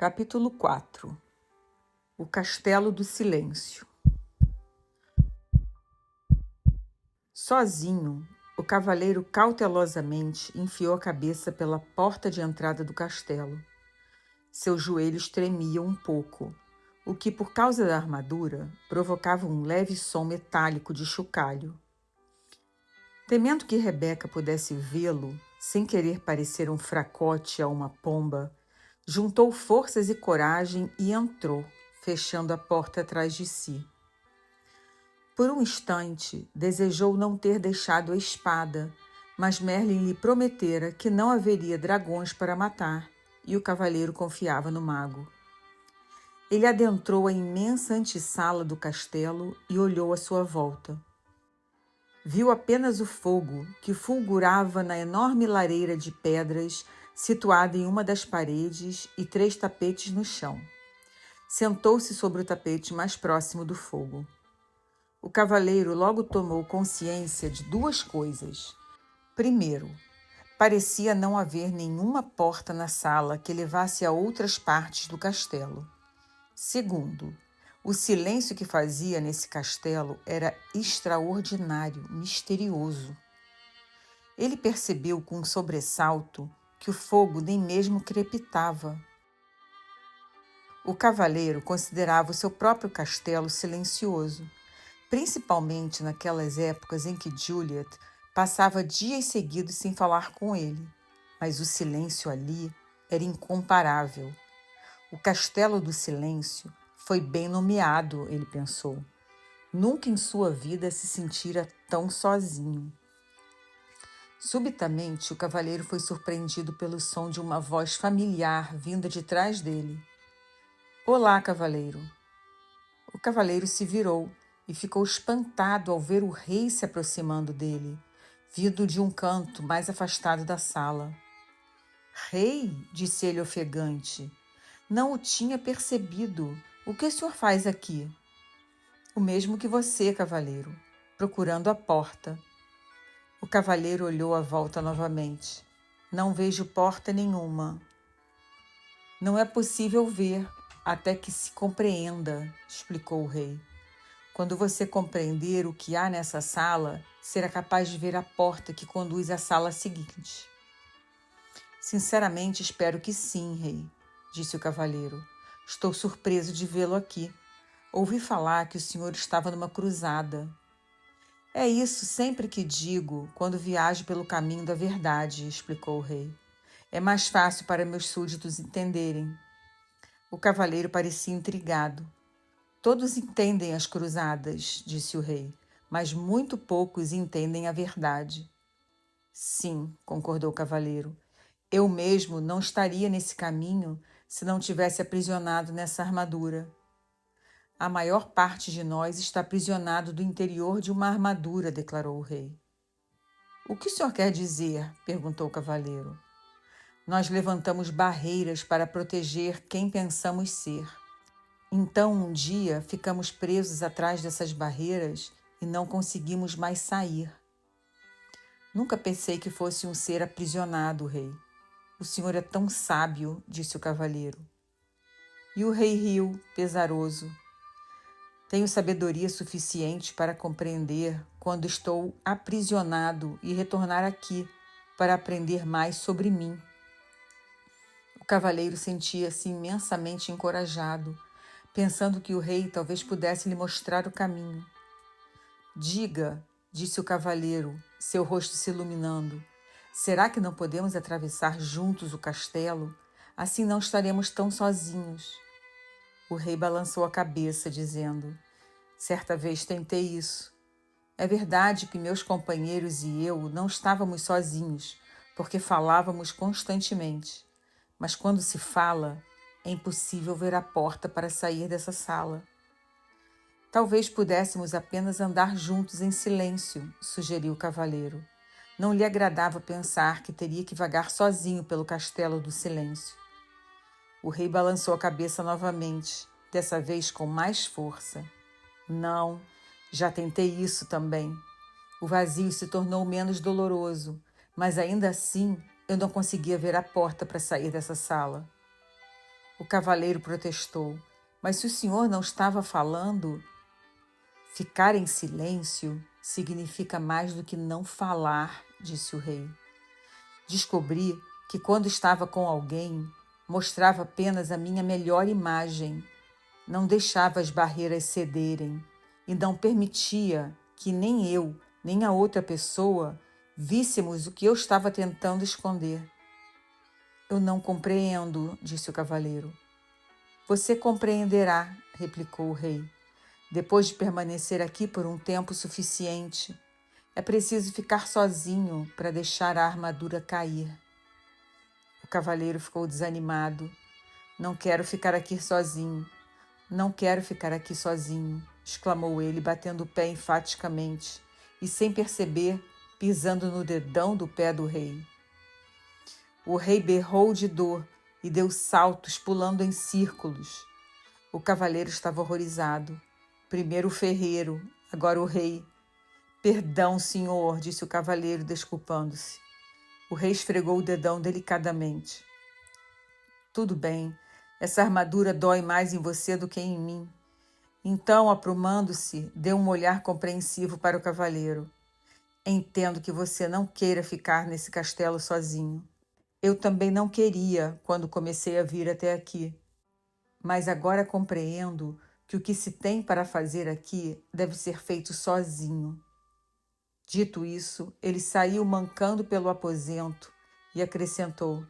Capítulo 4. O Castelo do Silêncio. Sozinho, o cavaleiro cautelosamente enfiou a cabeça pela porta de entrada do castelo. Seus joelhos tremiam um pouco, o que, por causa da armadura, provocava um leve som metálico de chocalho. Temendo que Rebeca pudesse vê-lo, sem querer parecer um fracote a uma pomba, juntou forças e coragem e entrou, fechando a porta atrás de si. Por um instante, desejou não ter deixado a espada, mas Merlin lhe prometera que não haveria dragões para matar, e o cavaleiro confiava no mago. Ele adentrou a imensa antessala do castelo e olhou à sua volta. Viu apenas o fogo que fulgurava na enorme lareira de pedras situada em uma das paredes e 3 tapetes no chão. Sentou-se sobre o tapete mais próximo do fogo. O cavaleiro logo tomou consciência de 2 coisas. Primeiro, parecia não haver nenhuma porta na sala que levasse a outras partes do castelo. Segundo, o silêncio que fazia nesse castelo era extraordinário, misterioso. Ele percebeu com um sobressalto que o fogo nem mesmo crepitava. O cavaleiro considerava o seu próprio castelo silencioso, principalmente naquelas épocas em que Juliet passava dias seguidos sem falar com ele. Mas o silêncio ali era incomparável. O Castelo do Silêncio foi bem nomeado, ele pensou. Nunca em sua vida se sentira tão sozinho. Subitamente, o cavaleiro foi surpreendido pelo som de uma voz familiar vinda de trás dele. Olá, cavaleiro. O cavaleiro se virou e ficou espantado ao ver o rei se aproximando dele, vindo de um canto mais afastado da sala. Rei, disse ele ofegante, não o tinha percebido. O que o senhor faz aqui? O mesmo que você, cavaleiro, procurando a porta. O cavaleiro olhou à volta novamente. Não vejo porta nenhuma. Não é possível ver até que se compreenda, explicou o rei. Quando você compreender o que há nessa sala, será capaz de ver a porta que conduz à sala seguinte. Sinceramente, espero que sim, rei, disse o cavaleiro. Estou surpreso de vê-lo aqui. Ouvi falar que o senhor estava numa cruzada. É isso sempre que digo quando viajo pelo caminho da verdade, explicou o rei. É mais fácil para meus súditos entenderem. O cavaleiro parecia intrigado. Todos entendem as cruzadas, disse o rei, mas muito poucos entendem a verdade. Sim, concordou o cavaleiro. Eu mesmo não estaria nesse caminho se não tivesse aprisionado nessa armadura. A maior parte de nós está aprisionado do interior de uma armadura, declarou o rei. O que o senhor quer dizer? Perguntou o cavaleiro. Nós levantamos barreiras para proteger quem pensamos ser. Então, um dia, ficamos presos atrás dessas barreiras e não conseguimos mais sair. Nunca pensei que fosse um ser aprisionado, rei. O senhor é tão sábio, disse o cavaleiro. E o rei riu, pesaroso. Tenho sabedoria suficiente para compreender quando estou aprisionado e retornar aqui para aprender mais sobre mim. O cavaleiro sentia-se imensamente encorajado, pensando que o rei talvez pudesse lhe mostrar o caminho. Diga, disse o cavaleiro, seu rosto se iluminando, será que não podemos atravessar juntos o castelo? Assim não estaremos tão sozinhos. O rei balançou a cabeça, dizendo, certa vez tentei isso. É verdade que meus companheiros e eu não estávamos sozinhos, porque falávamos constantemente. Mas quando se fala, é impossível ver a porta para sair dessa sala. Talvez pudéssemos apenas andar juntos em silêncio, sugeriu o cavaleiro. Não lhe agradava pensar que teria que vagar sozinho pelo castelo do silêncio. O rei balançou a cabeça novamente, dessa vez com mais força. Não, já tentei isso também. O vazio se tornou menos doloroso, mas ainda assim eu não conseguia ver a porta para sair dessa sala. O cavaleiro protestou. Mas se o senhor não estava falando... Ficar em silêncio significa mais do que não falar, disse o rei. Descobri que quando estava com alguém, mostrava apenas a minha melhor imagem, não deixava as barreiras cederem e não permitia que nem eu, nem a outra pessoa víssemos o que eu estava tentando esconder. Eu não compreendo, disse o cavaleiro. Você compreenderá, replicou o rei. Depois de permanecer aqui por um tempo suficiente, é preciso ficar sozinho para deixar a armadura cair. O cavaleiro ficou desanimado. Não quero ficar aqui sozinho. Não quero ficar aqui sozinho, exclamou ele, batendo o pé enfaticamente e, sem perceber, pisando no dedão do pé do rei. O rei berrou de dor e deu saltos, pulando em círculos. O cavaleiro estava horrorizado. Primeiro o ferreiro, agora o rei. Perdão, senhor, disse o cavaleiro, desculpando-se. O rei esfregou o dedão delicadamente. Tudo bem, essa armadura dói mais em você do que em mim. Então, aprumando-se, deu um olhar compreensivo para o cavaleiro. Entendo que você não queira ficar nesse castelo sozinho. Eu também não queria quando comecei a vir até aqui. Mas agora compreendo que o que se tem para fazer aqui deve ser feito sozinho. Dito isso, ele saiu mancando pelo aposento e acrescentou: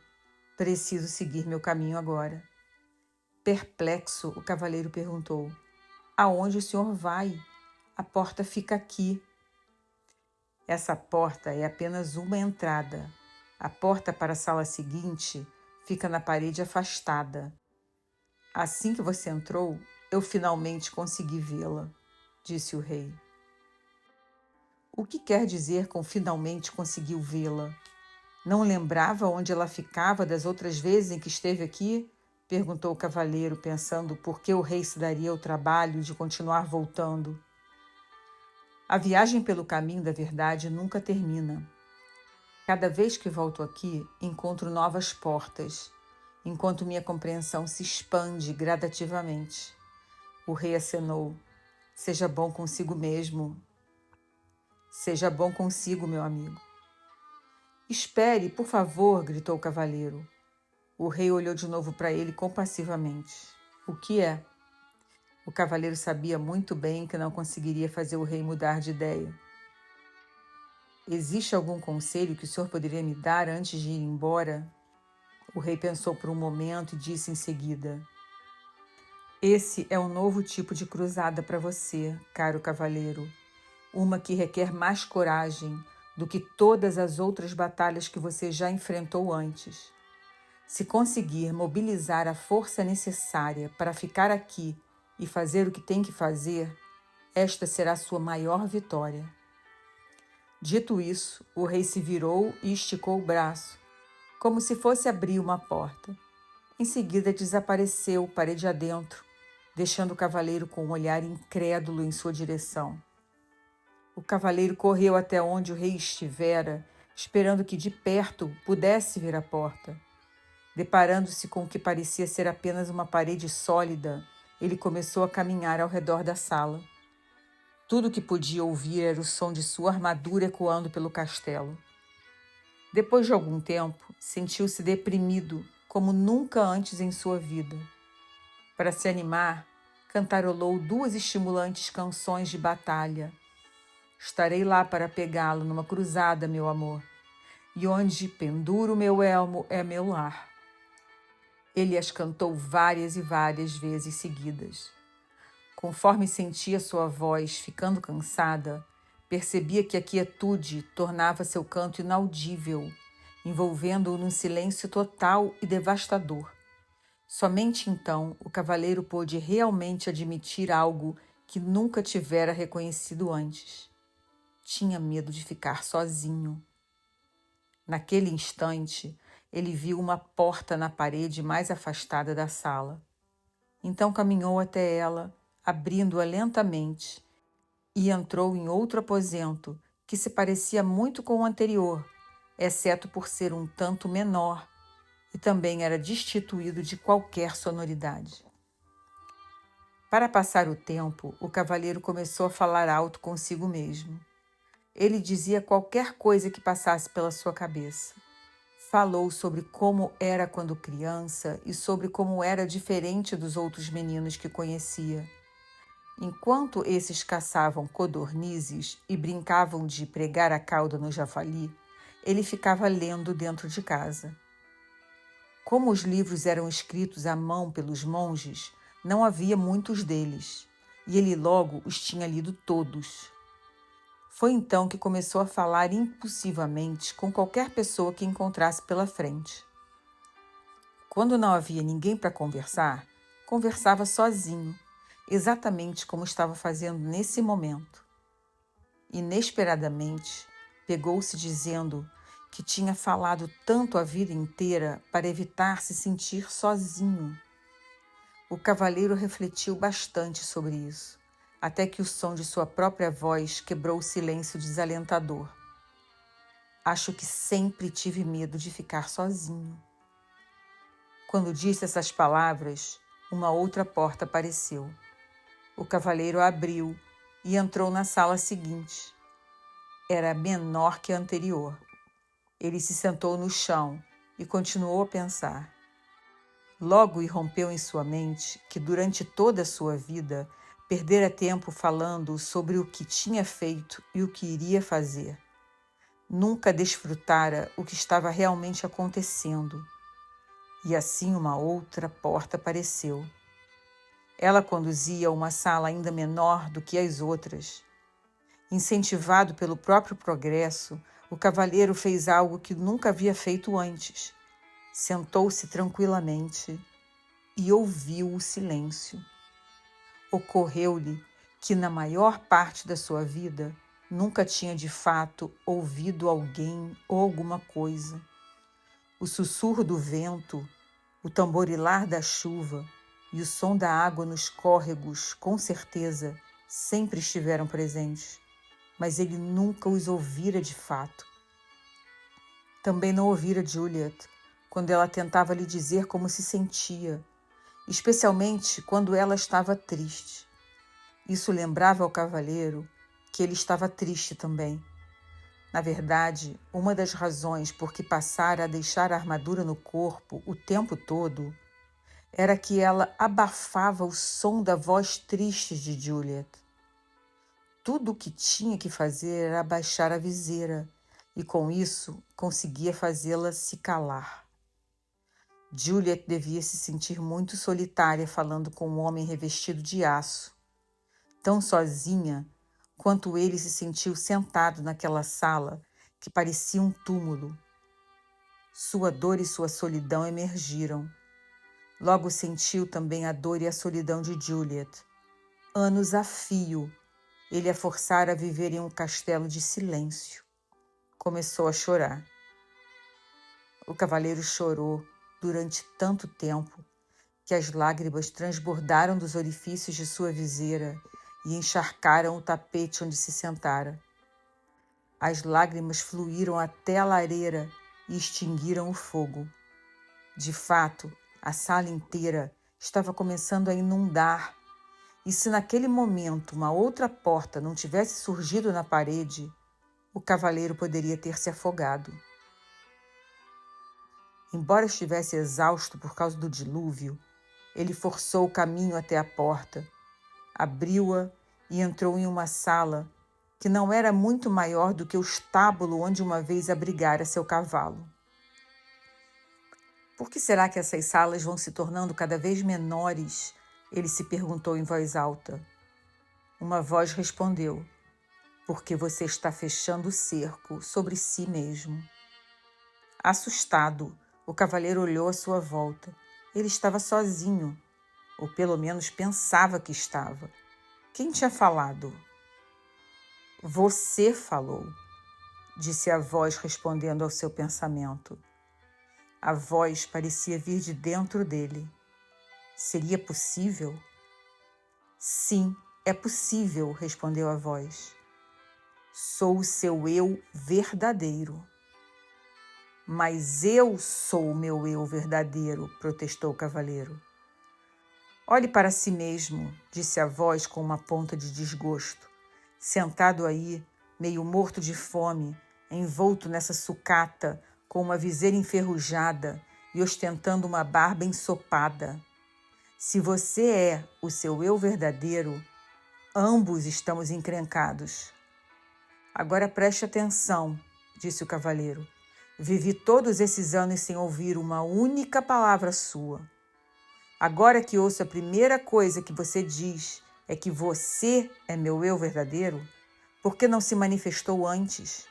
preciso seguir meu caminho agora. Perplexo, o cavaleiro perguntou: aonde o senhor vai? A porta fica aqui. Essa porta é apenas uma entrada. A porta para a sala seguinte fica na parede afastada. Assim que você entrou, eu finalmente consegui vê-la, disse o rei. O que quer dizer com finalmente conseguiu vê-la? Não lembrava onde ela ficava das outras vezes em que esteve aqui? Perguntou o cavaleiro, pensando por que o rei se daria o trabalho de continuar voltando. A viagem pelo caminho da verdade nunca termina. Cada vez que volto aqui, encontro novas portas, enquanto minha compreensão se expande gradativamente. O rei acenou. Seja bom consigo mesmo. Seja bom consigo, meu amigo. Espere, por favor, gritou o cavaleiro. O rei olhou de novo para ele compassivamente. O que é? O cavaleiro sabia muito bem que não conseguiria fazer o rei mudar de ideia. Existe algum conselho que o senhor poderia me dar antes de ir embora? O rei pensou por um momento e disse em seguida: esse é um novo tipo de cruzada para você, caro cavaleiro. Uma que requer mais coragem do que todas as outras batalhas que você já enfrentou antes. Se conseguir mobilizar a força necessária para ficar aqui e fazer o que tem que fazer, esta será sua maior vitória. Dito isso, o rei se virou e esticou o braço, como se fosse abrir uma porta. Em seguida desapareceu, parede adentro, deixando o cavaleiro com um olhar incrédulo em sua direção. O cavaleiro correu até onde o rei estivera, esperando que de perto pudesse ver a porta. Deparando-se com o que parecia ser apenas uma parede sólida, ele começou a caminhar ao redor da sala. Tudo o que podia ouvir era o som de sua armadura ecoando pelo castelo. Depois de algum tempo, sentiu-se deprimido, como nunca antes em sua vida. Para se animar, cantarolou 2 estimulantes canções de batalha. Estarei lá para pegá-lo numa cruzada, meu amor, e onde penduro meu elmo é meu lar. Ele as cantou várias e várias vezes seguidas. Conforme sentia sua voz ficando cansada, percebia que a quietude tornava seu canto inaudível, envolvendo-o num silêncio total e devastador. Somente então o cavaleiro pôde realmente admitir algo que nunca tivera reconhecido antes. Tinha medo de ficar sozinho. Naquele instante, ele viu uma porta na parede mais afastada da sala. Então caminhou até ela, abrindo-a lentamente, e entrou em outro aposento que se parecia muito com o anterior, exceto por ser um tanto menor. e também era destituído de qualquer sonoridade. Para passar o tempo, o cavaleiro começou a falar alto consigo mesmo. Ele dizia qualquer coisa que passasse pela sua cabeça. Falou sobre como era quando criança e sobre como era diferente dos outros meninos que conhecia. Enquanto esses caçavam codornizes e brincavam de pregar a cauda no javali, ele ficava lendo dentro de casa. Como os livros eram escritos à mão pelos monges, não havia muitos deles, e ele logo os tinha lido todos. Foi então que começou a falar impulsivamente com qualquer pessoa que encontrasse pela frente. Quando não havia ninguém para conversar, conversava sozinho, exatamente como estava fazendo nesse momento. Inesperadamente, pegou-se dizendo que tinha falado tanto a vida inteira para evitar se sentir sozinho. O cavaleiro refletiu bastante sobre isso, até que o som de sua própria voz quebrou o silêncio desalentador. Acho que sempre tive medo de ficar sozinho. Quando disse essas palavras, uma outra porta apareceu. O cavaleiro abriu e entrou na sala seguinte. Era menor que a anterior. Ele se sentou no chão e continuou a pensar. Logo irrompeu em sua mente que durante toda a sua vida perdera tempo falando sobre o que tinha feito e o que iria fazer. Nunca desfrutara o que estava realmente acontecendo. E assim uma outra porta apareceu. Ela conduzia a uma sala ainda menor do que as outras. Incentivado pelo próprio progresso, o cavaleiro fez algo que nunca havia feito antes. Sentou-se tranquilamente e ouviu o silêncio. Ocorreu-lhe que, na maior parte da sua vida, nunca tinha de fato ouvido alguém ou alguma coisa. O sussurro do vento, o tamborilar da chuva e o som da água nos córregos, com certeza, sempre estiveram presentes, mas ele nunca os ouvira de fato. Também não ouvira Juliet quando ela tentava lhe dizer como se sentia, especialmente quando ela estava triste. Isso lembrava ao cavaleiro que ele estava triste também. Na verdade, uma das razões por que passara a deixar a armadura no corpo o tempo todo era que ela abafava o som da voz triste de Juliet. Tudo o que tinha que fazer era abaixar a viseira, e com isso conseguia fazê-la se calar. Juliet devia se sentir muito solitária falando com um homem revestido de aço, tão sozinha quanto ele se sentiu sentado naquela sala que parecia um túmulo. Sua dor e sua solidão emergiram. Logo sentiu também a dor e a solidão de Juliet. Anos a fio, ele a forçara a viver em um castelo de silêncio. Começou a chorar. O cavaleiro chorou durante tanto tempo que as lágrimas transbordaram dos orifícios de sua viseira e encharcaram o tapete onde se sentara. As lágrimas fluíram até a lareira e extinguiram o fogo. De fato, a sala inteira estava começando a inundar, e se naquele momento uma outra porta não tivesse surgido na parede, o cavaleiro poderia ter se afogado. Embora estivesse exausto por causa do dilúvio, ele forçou o caminho até a porta, abriu-a e entrou em uma sala que não era muito maior do que o estábulo onde uma vez abrigara seu cavalo. Por que será que essas salas vão se tornando cada vez menores? Ele se perguntou em voz alta. Uma voz respondeu: porque você está fechando o cerco sobre si mesmo. Assustado, o cavaleiro olhou à sua volta. Ele estava sozinho, ou pelo menos pensava que estava. Quem tinha falado? Você falou, disse a voz respondendo ao seu pensamento. A voz parecia vir de dentro dele. Seria possível? Sim, é possível, respondeu a voz. Sou o seu eu verdadeiro. Mas eu sou o meu eu verdadeiro, protestou o cavaleiro. Olhe para si mesmo, disse a voz com uma ponta de desgosto. Sentado aí, meio morto de fome, envolto nessa sucata, com uma viseira enferrujada e ostentando uma barba ensopada. Se você é o seu eu verdadeiro, ambos estamos encrencados. Agora preste atenção, disse o cavaleiro. Vivi todos esses anos sem ouvir uma única palavra sua. Agora que ouço a primeira coisa que você diz é que você é meu eu verdadeiro, por que não se manifestou antes?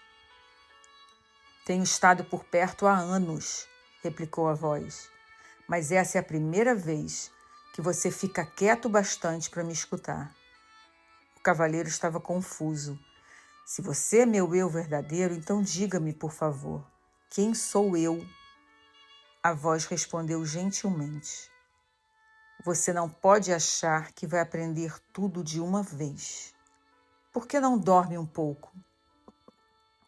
Tenho estado por perto há anos, replicou a voz, mas essa é a primeira vez que você fica quieto bastante para me escutar. O cavaleiro estava confuso. Se você é meu eu verdadeiro, então diga-me, por favor, quem sou eu? A voz respondeu gentilmente. Você não pode achar que vai aprender tudo de uma vez. Por que não dorme um pouco?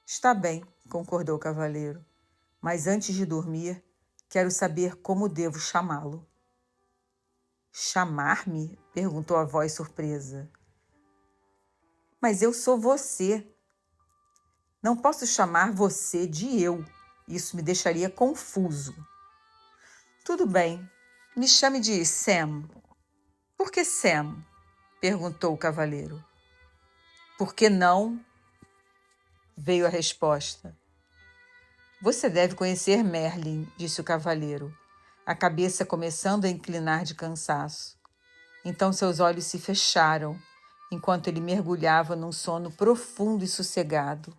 Está bem, concordou o cavaleiro, mas antes de dormir, quero saber como devo chamá-lo. Chamar-me? Perguntou a voz surpresa. Mas eu sou você. Não posso chamar você de eu. Isso me deixaria confuso. Tudo bem, me chame de Sam. Por que Sam? Perguntou o cavaleiro. Por que não? Veio a resposta. Você deve conhecer Merlin, disse o cavaleiro, a cabeça começando a inclinar de cansaço. Então seus olhos se fecharam, enquanto ele mergulhava num sono profundo e sossegado.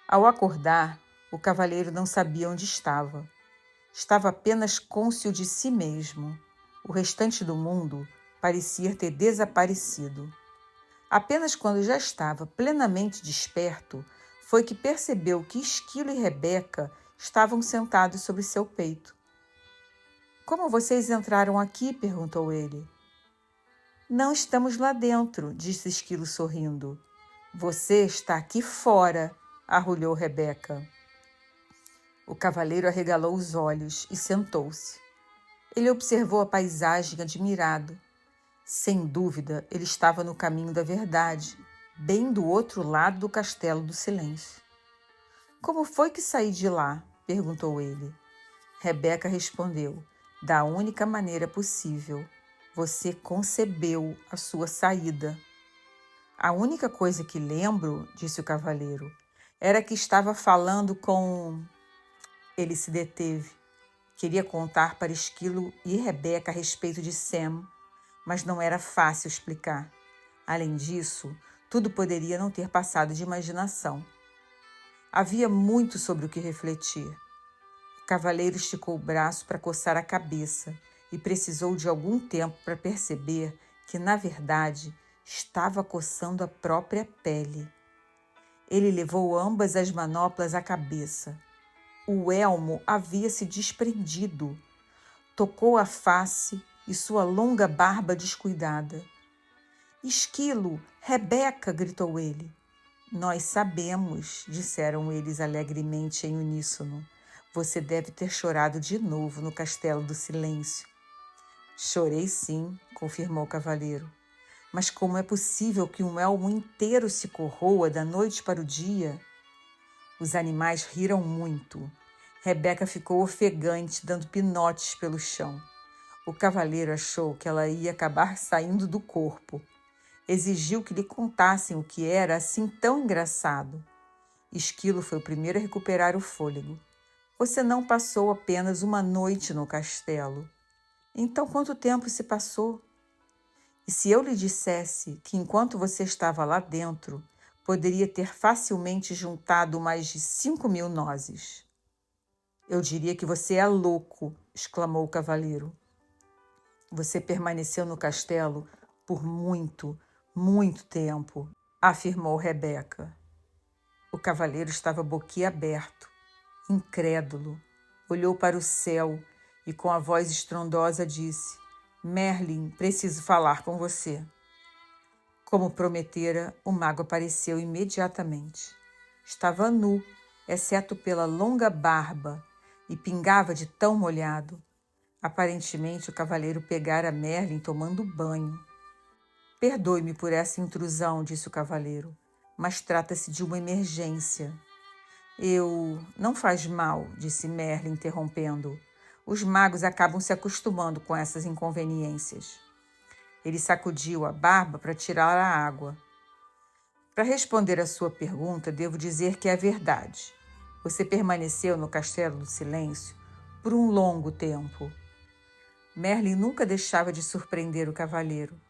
Ao acordar, o cavaleiro não sabia onde estava. Estava apenas cônscio de si mesmo. O restante do mundo parecia ter desaparecido. Apenas quando já estava plenamente desperto, foi que percebeu que Esquilo e Rebeca estavam sentados sobre seu peito. Como vocês entraram aqui? Perguntou ele. Não estamos lá dentro, disse Esquilo sorrindo. Você está aqui fora, arrulhou Rebeca. O cavaleiro arregalou os olhos e sentou-se. Ele observou a paisagem admirado. Sem dúvida, ele estava no caminho da verdade, bem do outro lado do Castelo do Silêncio. Como foi que saí de lá? Perguntou ele. Rebeca respondeu, da única maneira possível. Você concebeu a sua saída. A única coisa que lembro, disse o cavaleiro, era que estava falando com... Ele se deteve. Queria contar para Esquilo e Rebeca a respeito de Sam, mas não era fácil explicar. Além disso, tudo poderia não ter passado de imaginação. Havia muito sobre o que refletir. O cavaleiro esticou o braço para coçar a cabeça e precisou de algum tempo para perceber que, na verdade, estava coçando a própria pele. Ele levou ambas as manoplas à cabeça. O elmo havia se desprendido. Tocou a face e sua longa barba descuidada. Esquilo, Rebeca, gritou ele. Nós sabemos, disseram eles alegremente em uníssono. Você deve ter chorado de novo no Castelo do Silêncio. Chorei sim, confirmou o cavaleiro. Mas como é possível que um elmo inteiro se corroa da noite para o dia? Os animais riram muito. Rebeca ficou ofegante, dando pinotes pelo chão. O cavaleiro achou que ela ia acabar saindo do corpo. Exigiu que lhe contassem o que era assim tão engraçado. Esquilo foi o primeiro a recuperar o fôlego. Você não passou apenas uma noite no castelo. Então quanto tempo se passou? E se eu lhe dissesse que enquanto você estava lá dentro, poderia ter facilmente juntado mais de 5.000 nozes? Eu diria que você é louco, exclamou o cavaleiro. Você permaneceu no castelo por muito, muito tempo, afirmou Rebeca. O cavaleiro estava boquiaberto, incrédulo. Olhou para o céu e com a voz estrondosa disse: Merlin, preciso falar com você. Como prometera, o mago apareceu imediatamente. Estava nu, exceto pela longa barba, e pingava de tão molhado. Aparentemente, o cavaleiro pegara Merlin tomando banho. Perdoe-me por essa intrusão, disse o cavaleiro, mas trata-se de uma emergência. Não faz mal, disse Merlin, interrompendo. Os magos acabam se acostumando com essas inconveniências. Ele sacudiu a barba para tirar a água. Para responder à sua pergunta, devo dizer que é verdade. Você permaneceu no Castelo do Silêncio por um longo tempo. Merlin nunca deixava de surpreender o cavaleiro.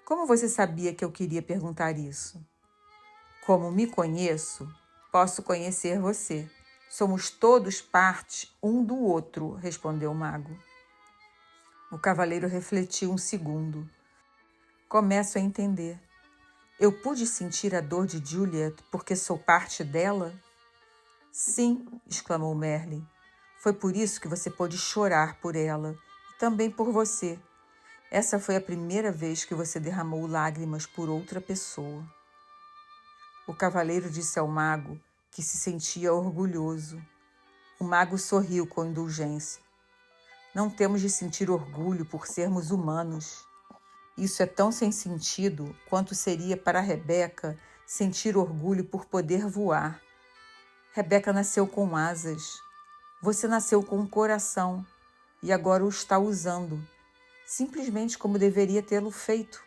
Como você sabia que eu queria perguntar isso? Como me conheço, posso conhecer você. Somos todos parte um do outro, respondeu o mago. O cavaleiro refletiu um segundo. Começo a entender. Eu pude sentir a dor de Juliet porque sou parte dela? Sim, exclamou Merlin. Foi por isso que você pôde chorar por ela e também por você. Essa foi a primeira vez que você derramou lágrimas por outra pessoa. O cavaleiro disse ao mago que se sentia orgulhoso. O mago sorriu com indulgência. Não temos de sentir orgulho por sermos humanos. Isso é tão sem sentido quanto seria para Rebeca sentir orgulho por poder voar. Rebeca nasceu com asas. Você nasceu com um coração e agora o está usando, simplesmente como deveria tê-lo feito.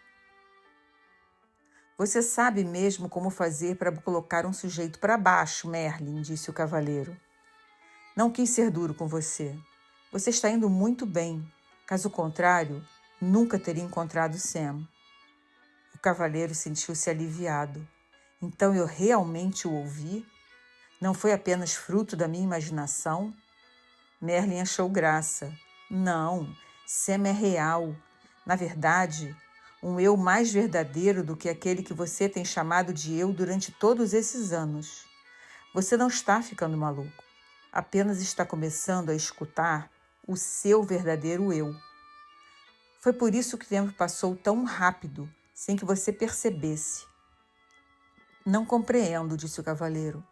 Você sabe mesmo como fazer para colocar um sujeito para baixo, Merlin, disse o cavaleiro. Não quis ser duro com você. Você está indo muito bem. Caso contrário, nunca teria encontrado Sam. O cavaleiro sentiu-se aliviado. Então eu realmente o ouvi? Não foi apenas fruto da minha imaginação? Merlin achou graça. Não, Sam é real. Na verdade, um eu mais verdadeiro do que aquele que você tem chamado de eu durante todos esses anos. Você não está ficando maluco. Apenas está começando a escutar o seu verdadeiro eu. Foi por isso que o tempo passou tão rápido, sem que você percebesse. Não compreendo, disse o cavaleiro.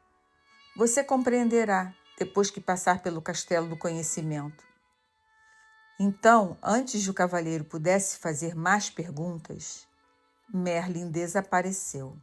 Você compreenderá depois que passar pelo castelo do conhecimento. Então, antes de o cavaleiro pudesse fazer mais perguntas, Merlin desapareceu.